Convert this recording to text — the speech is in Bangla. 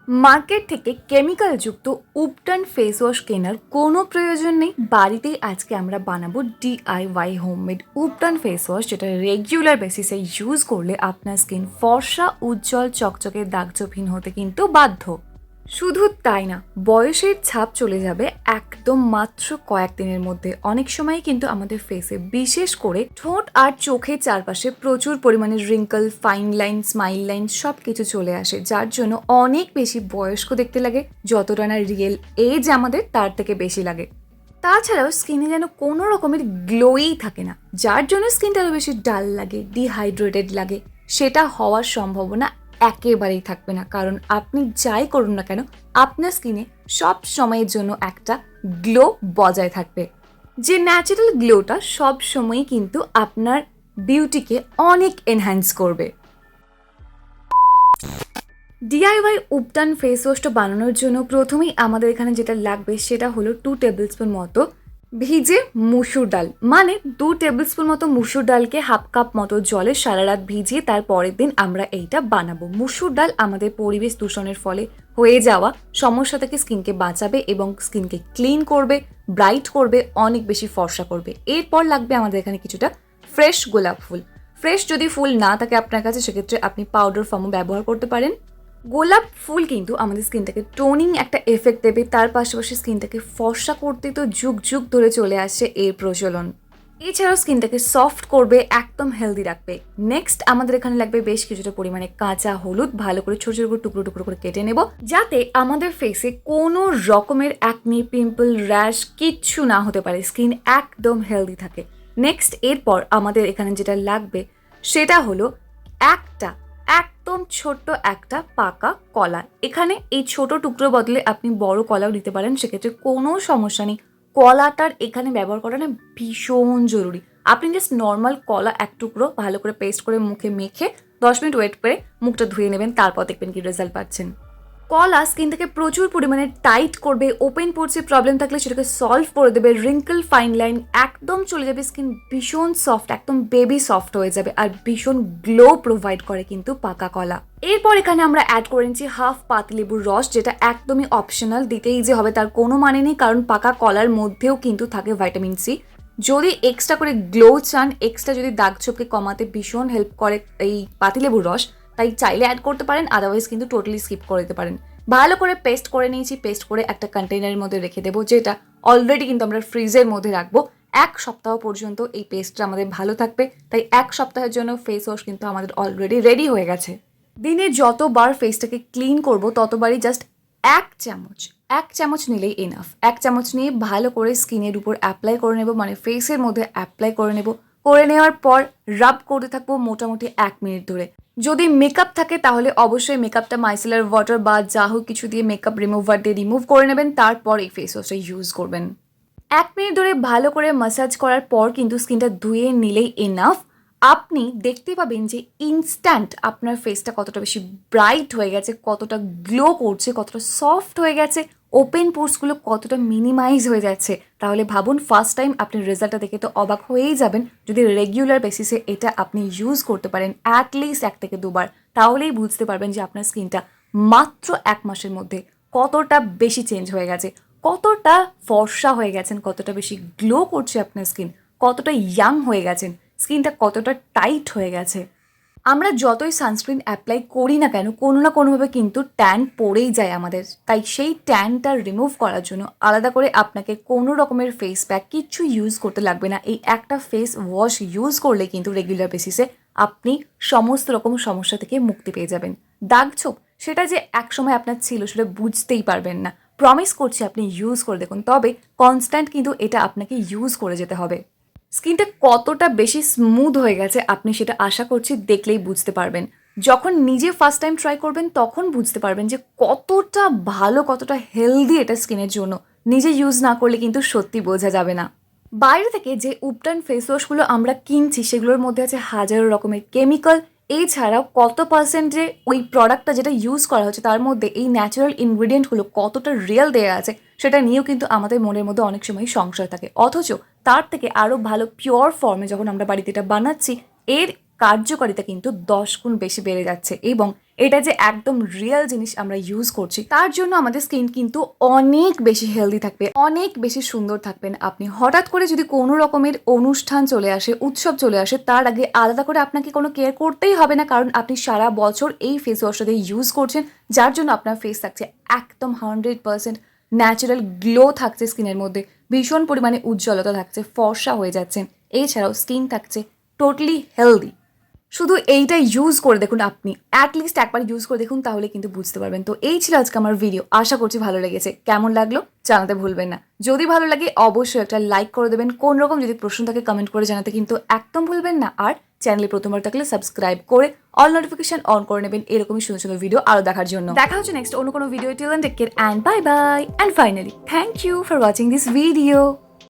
মার্কেট থেকে কেমিক্যালযুক্ত উপটান ফেস ওয়াশ কেনার কোনো প্রয়োজন নেই। বাড়িতেই আজকে আমরা বানাবো ডিআইওয়াই হোমমেড উপটান ফেস ওয়াশ, যেটা রেগুলার বেসিসে ইউজ করলে আপনার স্কিন ফর্সা, উজ্জ্বল, চকচকে, দাগছোপহীন হতে কিন্তু বাধ্য। শুধু তাই না, বয়সের ছাপ চলে যাবে একদম মাত্র কয়েকদিনের মধ্যে। অনেক সময় কিন্তু আমাদের ফেসে, বিশেষ করে ঠোঁট আর চোখের চারপাশে প্রচুর পরিমাণে wrinkle, fine line, smile line সব কিছু চলে আসে, যার জন্য অনেক বেশি বয়স্ক দেখতে লাগে। যতটা না রিয়েল এজ আমাদের তার থেকে বেশি লাগে। তাছাড়াও স্কিনে যেন কোনো রকমের গ্লোই থাকে না, যার জন্য স্কিনটা আরও বেশি ডাল লাগে, ডিহাইড্রেটেড লাগে। সেটা হওয়ার সম্ভাবনা একেবারেই থাকবে না, কারণ আপনি যাই করুন না কেন আপনার স্কিনে সব সময়ের জন্য একটা গ্লো বজায় থাকবে, যে ন্যাচারাল গ্লোটা সব সময়ই কিন্তু আপনার বিউটিকে অনেক এনহ্যান্স করবে। ডিআইওয়াই উপটান ফেস ওয়াশটা বানানোর জন্য প্রথমেই আমাদের এখানে যেটা লাগবে সেটা হলো 2 টেবিলস্পুন মতো ভিজে মুসুর ডাল, মানে 2 টেবিলস্পুন মতো মুসুর ডালকে হাফ কাপ মতো জলে সারা রাত ভিজিয়ে তার পরের দিন আমরা এইটা বানাবো। মুসুর ডাল আমাদের পরিবেশ দূষণের ফলে হয়ে যাওয়া সমস্যা থেকে স্কিনকে বাঁচাবে এবং স্কিনকে ক্লিন করবে, ব্রাইট করবে, অনেক বেশি ফর্সা করবে। এরপর লাগবে আমাদের এখানে কিছুটা ফ্রেশ গোলাপ ফুল। ফ্রেশ যদি ফুল না থাকে আপনার কাছে, সেক্ষেত্রে আপনি পাউডার ফর্মও ব্যবহার করতে পারেন। গোলাপ ফুল কিন্তু আমাদের স্কিনটাকে টোনিং একটা এফেক্ট দেবে, তার পাশাপাশি স্কিনটাকে ফর্সা করতে তো যুগ যুগ ধরে চলে আসছে এর প্রচলন। এছাড়াও স্কিনটাকে সফট করবে, একদম হেলদি রাখবে। নেক্সট আমাদের এখানে লাগবে বেশ কিছুটা পরিমাণে কাঁচা হলুদ, ভালো করে ছোট ছোট করে টুকরো টুকরো করে কেটে নেব, যাতে আমাদের ফেসে কোনো রকমের অ্যাকনি, পিম্পল, র্যাশ কিচ্ছু না হতে পারে, স্কিন একদম হেলদি থাকে। নেক্সট এরপর আমাদের এখানে যেটা লাগবে সেটা হলো একদম ছোট্ট একটা পাকা কলা। এখানে এই ছোট টুকরোর বদলে আপনি বড় কলাও দিতে পারেন, সেক্ষেত্রে কোনো সমস্যা নেই। কলাটার এখানে ব্যবহার করা না ভীষণ জরুরি। আপনি জাস্ট নর্মাল কলা এক টুকরো ভালো করে পেস্ট করে মুখে মেখে 10 মিনিট ওয়েট করে মুখটা ধুয়ে নেবেন, তারপর দেখবেন কি রেজাল্ট পাচ্ছেন। কলা স্কিনটাকে প্রচুর পরিমাণে টাইট করবে, ওপেন পোর্সে প্রবলেম থাকলে সেটাকে সলভ করে দেবে, রিঙ্কল, ফাইন লাইন একদম চলে যাবে, স্কিন ভীষণ সফট, একদম বেবি সফট হয়ে যাবে, আর ভীষণ গ্লো প্রোভাইড করে কিন্তু পাকা কলা। এরপর এখানে আমরা অ্যাড করে নিচ্ছি হাফ পাতিলেবুর রস, যেটা একদমই অপশনাল, দিতেই যে হবে তার কোনো মানে নেই, কারণ পাকা কলার মধ্যেও কিন্তু থাকে ভাইটামিন সি। যদি এক্সট্রা করে গ্লো চান, এক্সট্রা যদি দাগ ছোপকে কমাতে ভীষণ হেল্প করে এই পাতিলেবুর রস, তাই চাইলে অ্যাড করতে পারেন, আদারওয়াইজ কিন্তু টোটালি স্কিপ করে দিতে পারেন। ভালো করে পেস্ট করে নিয়েছি, পেস্ট করে একটা কন্টেনারের মধ্যে রেখে দেবো, যেটা অলরেডি কিন্তু আমরা ফ্রিজের মধ্যে রাখবো। 1 সপ্তাহ পর্যন্ত এই পেস্টটা আমাদের ভালো থাকবে, তাই 1 সপ্তাহের জন্য ফেস ওয়াশ কিন্তু আমাদের অলরেডি রেডি হয়ে গেছে। দিনে যতবার ফেসটাকে ক্লিন করব ততবারই জাস্ট 1 চামচ নিলেই এনাফ। 1 চামচ নিয়ে ভালো করে স্কিনের উপর অ্যাপ্লাই করে নেব, মানে ফেসের মধ্যে অ্যাপ্লাই করে নেব। করে নেওয়ার পর রাব করতে থাকবো মোটামুটি 1 মিনিট ধরে। যদি মেকআপ থাকে তাহলে অবশ্যই মেকআপটা মাইসেলার ওয়াটার বা যা হোক কিছু দিয়ে মেকআপ রিমুভার দিয়ে রিমুভ করে নেবেন, তারপর এই ফেস ওয়াশটা ইউজ করবেন। 1 মিনিট ধরে ভালো করে ম্যাসাজ করার পর কিন্তু স্কিনটা ধুয়ে নিলেই এনাফ। আপনি দেখতে পাবেন যে ইনস্ট্যান্ট আপনার ফেসটা কতটা বেশি ব্রাইট হয়ে গেছে, কতটা গ্লো করছে, কতটা সফট হয়ে গেছে, ওপেন পোর্সগুলো কতটা মিনিমাইজ হয়ে যাচ্ছে। তাহলে ভাবুন, ফার্স্ট টাইম আপনি রেজাল্টটা দেখে তো অবাক হয়েই যাবেন। যদি রেগুলার বেসিসে এটা আপনি ইউজ করতে পারেন অ্যাটলিস্ট 1 থেকে 2 বার, তাহলেই বুঝতে পারবেন যে আপনার স্কিনটা মাত্র 1 মাসের মধ্যে কতটা বেশি চেঞ্জ হয়ে গেছে, কতটা ফর্সা হয়ে গেছেন, কতটা বেশি গ্লো করছে আপনার স্কিন, কতটা ইয়াং হয়ে গেছেন, স্কিনটা কতটা টাইট হয়ে গেছে। আমরা যতই সানস্ক্রিন অ্যাপ্লাই করি না কেন, কোনো না কোনোভাবে কিন্তু ট্যান পড়েই যায় আমাদের, তাই সেই ট্যানটা রিমুভ করার জন্য আলাদা করে আপনাকে কোনো রকমের ফেস প্যাক কিচ্ছু ইউজ করতে লাগবে না। এই একটা ফেস ওয়াশ ইউজ করলে কিন্তু রেগুলার বেসিসে আপনি সমস্ত রকম সমস্যা থেকে মুক্তি পেয়ে যাবেন। দাগ ছোপ সেটা যে একসময় আপনার ছিল সেটা বুঝতেই পারবেন না। প্রমিস করছি আপনি ইউজ করে দেখুন, তবে কনস্ট্যান্ট কিন্তু এটা আপনাকে ইউজ করে যেতে হবে। স্কিনটা কতটা বেশি স্মুথ হয়ে গেছে আপনি সেটা আশা করছি দেখলেই বুঝতে পারবেন। যখন নিজে ফার্স্ট টাইম ট্রাই করবেন তখন বুঝতে পারবেন যে কতটা ভালো, কতটা হেলদি এটা স্কিনের জন্য। নিজে ইউজ না করলে কিন্তু সত্যি বোঝা যাবে না। বাইরে থেকে যে উপটান ফেস ওয়াশগুলো আমরা কিনছি সেগুলোর মধ্যে আছে হাজারো রকমের কেমিক্যাল। এছাড়াও কত পার্সেন্টে ওই প্রোডাক্টটা যেটা ইউজ করা হচ্ছে তার মধ্যে এই ন্যাচারাল ইনগ্রিডিয়েন্টগুলো কতটা রিয়েল দেওয়া আছে সেটা নিয়েও কিন্তু আমাদের মনের মধ্যে অনেক সময় সংশয় থাকে। অথচ তার থেকে আরও ভালো পিওর ফর্মে যখন আমরা বাড়িতে এটা বানাচ্ছি, এর কার্যকারিতা কিন্তু 10 গুণ বেশি বেড়ে যাচ্ছে এবং এটা যে একদম রিয়েল জিনিস আমরা ইউজ করছি, তার জন্য আমাদের স্কিন কিন্তু অনেক বেশি হেলদি থাকবে, অনেক বেশি সুন্দর থাকবেন আপনি। হঠাৎ করে যদি কোনো রকমের অনুষ্ঠান চলে আসে, উৎসব চলে আসে, তার আগে আলাদা করে আপনাকে কোনো কেয়ার করতেই হবে না, কারণ আপনি সারা বছর এই ফেস ওয়াশটা ইউজ করছেন, যার জন্য আপনার ফেস থাকছে একদম 100% ন্যাচারাল গ্লো থাকছে স্কিনের মধ্যে, ভীষণ পরিমাণে উজ্জ্বলতা থাকছে, ফর্সা হয়ে যাচ্ছেন, এছাড়াও স্কিন থাকছে টোটালি হেলদি। শুধু এইটা ইউজ করে দেখুন, আপনি অ্যাটলিস্ট একবার ইউজ করে দেখুন, তাহলে কিন্তু বুঝতে পারবেন। তো এই ছিল আজকে আমার ভিডিও, আশা করছি ভালো লেগেছে। কেমন লাগলো জানাতে ভুলবেন না, যদি ভালো লাগে অবশ্যই একটা লাইক করে দেবেন, কোন রকম যদি প্রশ্ন থাকে কমেন্ট করে জানাতে কিন্তু একদম ভুলবেন না। আর চ্যানেলে প্রথমবার থাকলে সাবস্ক্রাইব করে অল নোটিফিকেশন অন করে নেবেন এরকমই সুন্দর সুন্দর ভিডিও আরো দেখার জন্য। দেখা হচ্ছে নেক্সট অন্য কোনো video. Till then take care and bye bye. And finally thank you for watching this video.